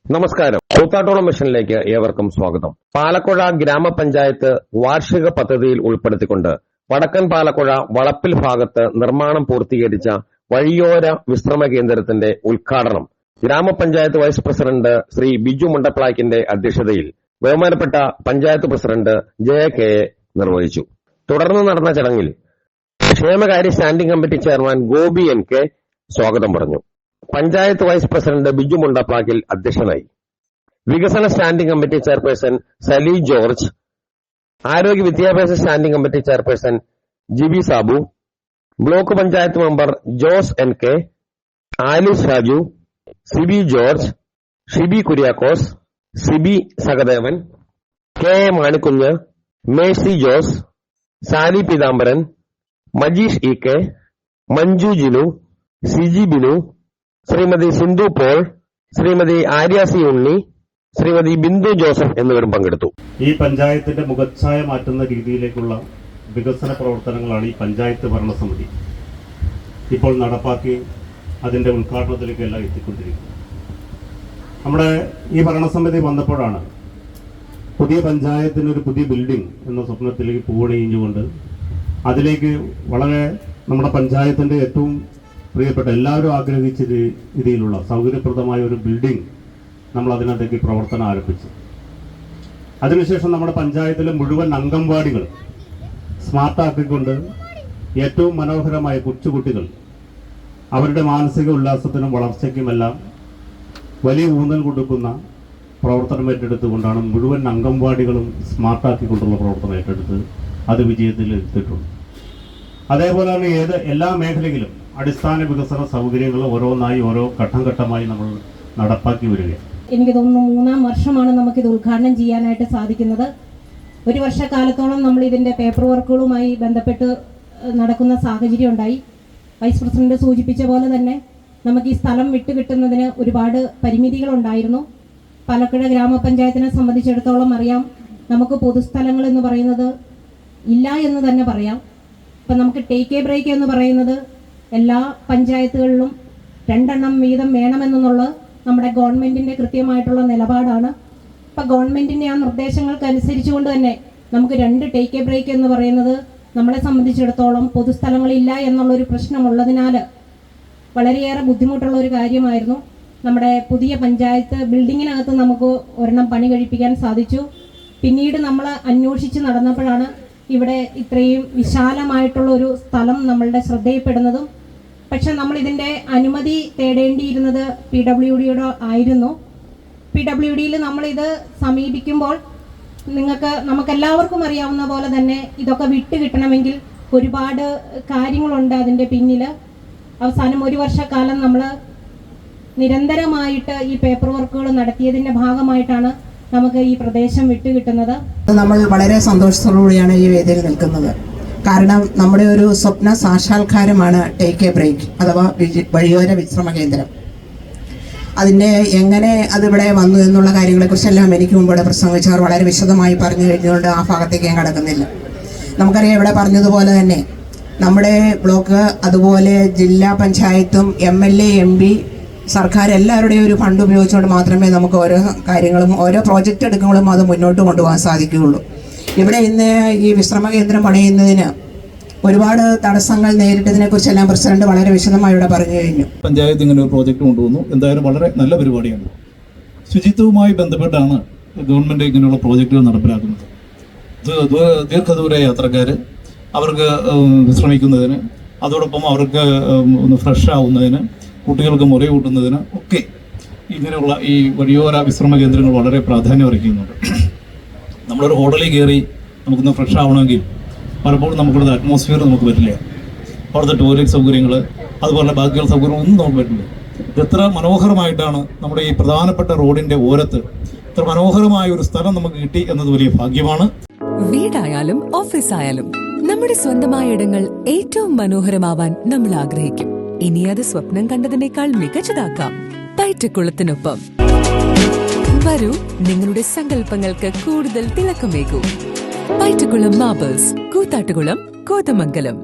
നമസ്കാരം. കൂത്താട്ടോളം മിഷനിലേക്ക് ഏവർക്കും സ്വാഗതം. പാലക്കുഴ ഗ്രാമപഞ്ചായത്ത് വാർഷിക പദ്ധതിയിൽ ഉൾപ്പെടുത്തിക്കൊണ്ട് വടക്കൻ പാലക്കുഴ വളപ്പിൽ ഭാഗത്ത് നിർമ്മാണം പൂർത്തീകരിച്ച വഴിയോര വിശ്രമ കേന്ദ്രത്തിന്റെ ഉദ്ഘാടനം ഗ്രാമപഞ്ചായത്ത് വൈസ് പ്രസിഡന്റ് ശ്രീ ബിജു മുണ്ടപ്ലാക്കിന്റെ അധ്യക്ഷതയിൽ ബഹുമാനപ്പെട്ട പഞ്ചായത്ത് പ്രസിഡന്റ് ജെ.കെ. നിർവഹിച്ചു. തുടർന്ന് നടന്ന ചടങ്ങിൽ ക്ഷേമകാര്യ standing committee chairman Gopi N.K. സ്വാഗതം പറഞ്ഞു. പഞ്ചായത്ത് വൈസ് പ്രസിഡന്റ് ബിജു മുണ്ടപ്ലാക്കിൽ അധ്യക്ഷനായി. വികസന standing committee chairperson Sali George, ആരോഗ്യ വിദ്യാഭ്യാസ standing committee chairperson Jibi Sabu, block panchayat member Jose N.K., Alice Raju, Sibi George, Shibi Kuriakose, Sibi Sahadevan, K Manikunju, Mercy Jose, Sali Peethambaran, Majeesh E.K., Manju Jinu, Siji Binu, Shrimati Sindhu Paul, Shrimati Aryasi Unni, Shrimati Bindu Joseph എന്നിവരും പങ്കെടുത്തു. ഈ പഞ്ചായത്തിന്റെ മുഖച്ഛായ മാറ്റുന്ന രീതിയിലേക്കുള്ള വികസന പ്രവർത്തനങ്ങളാണ് ഈ പഞ്ചായത്ത് ഭരണസമിതി ഇപ്പോൾ നടപ്പാക്കി അതിന്റെ ഉദ്ഘാടനത്തിലേക്കെല്ലാം എത്തിക്കൊണ്ടിരിക്കുന്നത്. നമ്മുടെ ഈ ഭരണസമിതി വന്നപ്പോഴാണ് പുതിയ പഞ്ചായത്തിനൊരു പുതിയ ബിൽഡിംഗ് എന്ന സ്വപ്നത്തിലേക്ക് പൂവണിയിഞ്ഞുകൊണ്ട് അതിലേക്ക് വളരെ നമ്മുടെ പഞ്ചായത്തിന്റെ ഏറ്റവും പ്രിയപ്പെട്ട എല്ലാവരും ആഗ്രഹിച്ച രീതിയിലുള്ള സൗകര്യപ്രദമായ ഒരു ബിൽഡിംഗ് നമ്മൾ അതിനകത്തേക്ക് പ്രവർത്തനം ആരംഭിച്ചു. അതിനുശേഷം നമ്മുടെ പഞ്ചായത്തിലെ മുഴുവൻ അംഗൻവാടികൾ സ്മാർട്ടാക്കിക്കൊണ്ട് ഏറ്റവും മനോഹരമായ കൊച്ചുകുട്ടികൾ അവരുടെ മാനസിക ഉല്ലാസത്തിനും വളർച്ചയ്ക്കുമെല്ലാം വലിയ ഊന്നൽ കൊടുക്കുന്ന പ്രവർത്തനം ഏറ്റെടുത്തുകൊണ്ടാണ് മുഴുവൻ അംഗൻവാടികളും സ്മാർട്ടാക്കിക്കൊണ്ടുള്ള പ്രവർത്തനം ഏറ്റെടുത്ത് അത് വിജയത്തിൽ എത്തിയിട്ടുണ്ട്. അതേപോലെയാണ് എല്ലാ മേഖലയിലും അടിസ്ഥാന വികസന സൗകര്യങ്ങൾ ഓരോന്നായി ഓരോ ഘട്ടം ഘട്ടമായി നമ്മൾ നടപ്പാക്കി വരികയാണ്. എനിക്ക് തോന്നുന്നു 3-ാം വർഷമാണ് നമുക്കിത് ഉദ്ഘാടനം ചെയ്യാനായിട്ട് സാധിക്കുന്നത്. ഒരു വർഷക്കാലത്തോളം നമ്മൾ ഇതിൻ്റെ പേപ്പർ വർക്കുകളുമായി ബന്ധപ്പെട്ട് നടക്കുന്ന സാഹചര്യം ഉണ്ടായി. വൈസ് പ്രസിഡന്റ് സൂചിപ്പിച്ച പോലെ തന്നെ നമുക്ക് ഈ സ്ഥലം വിട്ടുകിട്ടുന്നതിന് ഒരുപാട് പരിമിതികളുണ്ടായിരുന്നു. പാലക്കുഴ ഗ്രാമപഞ്ചായത്തിനെ സംബന്ധിച്ചിടത്തോളം അറിയാം, നമുക്ക് പൊതുസ്ഥലങ്ങൾ എന്ന് പറയുന്നത് ഇല്ല എന്ന് തന്നെ പറയാം. ഇപ്പം നമുക്ക് ടേക്ക് എ ബ്രേക്ക് എന്ന് പറയുന്നത് എല്ലാ പഞ്ചായത്തുകളിലും 2 വീതം വേണമെന്നുള്ളത് നമ്മുടെ ഗവൺമെൻറ്റിൻ്റെ കൃത്യമായിട്ടുള്ള നിലപാടാണ്. ഇപ്പം ഗവൺമെൻറ്റിൻ്റെ ആ നിർദ്ദേശങ്ങൾക്കനുസരിച്ചുകൊണ്ട് തന്നെ നമുക്ക് 2 ടേക്ക് എ ബ്രേക്ക് എന്ന് പറയുന്നത് നമ്മളെ സംബന്ധിച്ചിടത്തോളം പൊതുസ്ഥലങ്ങളില്ല എന്നുള്ളൊരു പ്രശ്നമുള്ളതിനാൽ വളരെയേറെ ബുദ്ധിമുട്ടുള്ള ഒരു കാര്യമായിരുന്നു. നമ്മുടെ പുതിയ പഞ്ചായത്ത് ബിൽഡിങ്ങിനകത്ത് നമുക്ക് ഒരെണ്ണം പണി കഴിപ്പിക്കാൻ സാധിച്ചു. പിന്നീട് നമ്മൾ അന്വേഷിച്ച് നടന്നപ്പോഴാണ് ഇവിടെ ഇത്രയും വിശാലമായിട്ടുള്ള ഒരു സ്ഥലം നമ്മളുടെ ശ്രദ്ധയിൽപ്പെടുന്നതും. പക്ഷെ നമ്മൾ ഇതിൻ്റെ അനുമതി തേടേണ്ടിയിരുന്നത് PWDയുടെ ആയിരുന്നു. PWDയിൽ നമ്മളിത് സമീപിക്കുമ്പോൾ നമുക്കെല്ലാവർക്കും അറിയാവുന്ന പോലെ തന്നെ ഇതൊക്കെ വിട്ട് കിട്ടണമെങ്കിൽ ഒരുപാട് കാര്യങ്ങളുണ്ട് അതിൻ്റെ പിന്നിൽ. അവസാനം 1 വർഷക്കാലം നമ്മൾ നിരന്തരമായിട്ട് ഈ പേപ്പർ വർക്കുകൾ നടത്തിയതിൻ്റെ ഭാഗമായിട്ടാണ് നമുക്ക് ഈ പ്രദേശം വിട്ടുകിട്ടുന്നത്. നമ്മൾ വളരെ സന്തോഷത്തോടുകൂടിയാണ് ഈ വേദിയിൽ നിൽക്കുന്നത്. കാരണം നമ്മുടെ ഒരു സ്വപ്ന സാക്ഷാത്കാരമാണ് ടേക്ക് എ ബ്രേക്ക് അഥവാ വഴിയോര വിശ്രമ കേന്ദ്രം. അതിൻ്റെ എങ്ങനെ അതിവിടെ വന്നു എന്നുള്ള കാര്യങ്ങളെക്കുറിച്ചെല്ലാം എനിക്ക് മുമ്പ് പ്രസംഗിച്ചവർ വളരെ വിശദമായി പറഞ്ഞു കഴിഞ്ഞുകൊണ്ട് ആ ഭാഗത്തേക്ക് ഞാൻ കടക്കുന്നില്ല. നമുക്കറിയാം, ഇവിടെ പറഞ്ഞതുപോലെ തന്നെ നമ്മുടെ ബ്ലോക്ക് അതുപോലെ ജില്ലാ പഞ്ചായത്തും MLA MP സർക്കാർ എല്ലാവരുടെയും ഒരു ഫണ്ട് ഉപയോഗിച്ചുകൊണ്ട് മാത്രമേ നമുക്ക് ഓരോ കാര്യങ്ങളും ഓരോ പ്രോജക്റ്റ് എടുക്കുമ്പോഴും അത് മുന്നോട്ട് കൊണ്ടുപോകാൻ സാധിക്കുകയുള്ളൂ. ഇവിടെ ഇന്ന് ഈ വിശ്രമ കേന്ദ്രം പണിയുന്നതിന് ഒരുപാട് തടസ്സങ്ങൾ നേരിട്ടതിനെ കുറിച്ചെല്ലാം പ്രസിഡന്റ് വളരെ വിശദമായി ഇവിടെ പറഞ്ഞു കഴിഞ്ഞു. പഞ്ചായത്ത് ഇങ്ങനെ ഒരു പ്രോജക്റ്റ് കൊണ്ടുവന്നു. എന്തായാലും വളരെ നല്ല പരിപാടിയാണ്. ശുചിത്വവുമായി ബന്ധപ്പെട്ടാണ് ഗവൺമെൻറ് ഇങ്ങനെയുള്ള പ്രോജക്റ്റുകൾ നടപ്പിലാക്കുന്നത്. ദീർഘദൂര യാത്രക്കാർ അവർക്ക് വിശ്രമിക്കുന്നതിന്, അതോടൊപ്പം അവർക്ക് ഒന്ന് ഫ്രഷ് ആവുന്നതിന്, കുട്ടികൾക്ക് മുറി കൂട്ടുന്നതിന് ഒക്കെ ഇങ്ങനെയുള്ള ഈ വഴിയോര വിശ്രമ കേന്ദ്രങ്ങൾ വളരെ പ്രാധാന്യം അർഹിക്കുന്നുണ്ട്. നമ്മളൊരു ഹോട്ടലിൽ കയറി നമുക്കൊന്ന് ഫ്രഷ് ആവണമെങ്കിൽ പലപ്പോഴും നമുക്കുള്ള അറ്റ്മോസ്ഫിയർ നമുക്ക് പറ്റില്ല. അവിടുത്തെ ടോയ്ലറ്റ് സൗകര്യങ്ങൾ അതുപോലെ ബാക്കിയുള്ള സൗകര്യങ്ങൾ ഒന്നും നമുക്ക് പറ്റില്ല. എത്ര മനോഹരമായിട്ടാണ് നമ്മുടെ ഈ പ്രധാനപ്പെട്ട റോഡിൻ്റെ ഓരത്ത് ഇത്ര മനോഹരമായ ഒരു സ്ഥലം നമുക്ക് കിട്ടി എന്നത് വലിയ ഭാഗ്യമാണ്. വീടായാലും ഓഫീസായാലും നമ്മുടെ സ്വന്തമായ ഇടങ്ങൾ ഏറ്റവും മനോഹരമാവാൻ നമ്മൾ ആഗ്രഹിക്കും. ഇനി അത് സ്വപ്നം കണ്ടതിനേക്കാൾ മികച്ചതാക്കാം പയറ്റക്കുളത്തിനൊപ്പം. വരൂ, നിങ്ങളുടെ സങ്കല്പങ്ങൾക്ക് കൂടുതൽ തിളക്കമേകൂ. പയറ്റക്കുളം മാർബിൾസ്, കൂത്താട്ടുകുളം, കോതമംഗലം.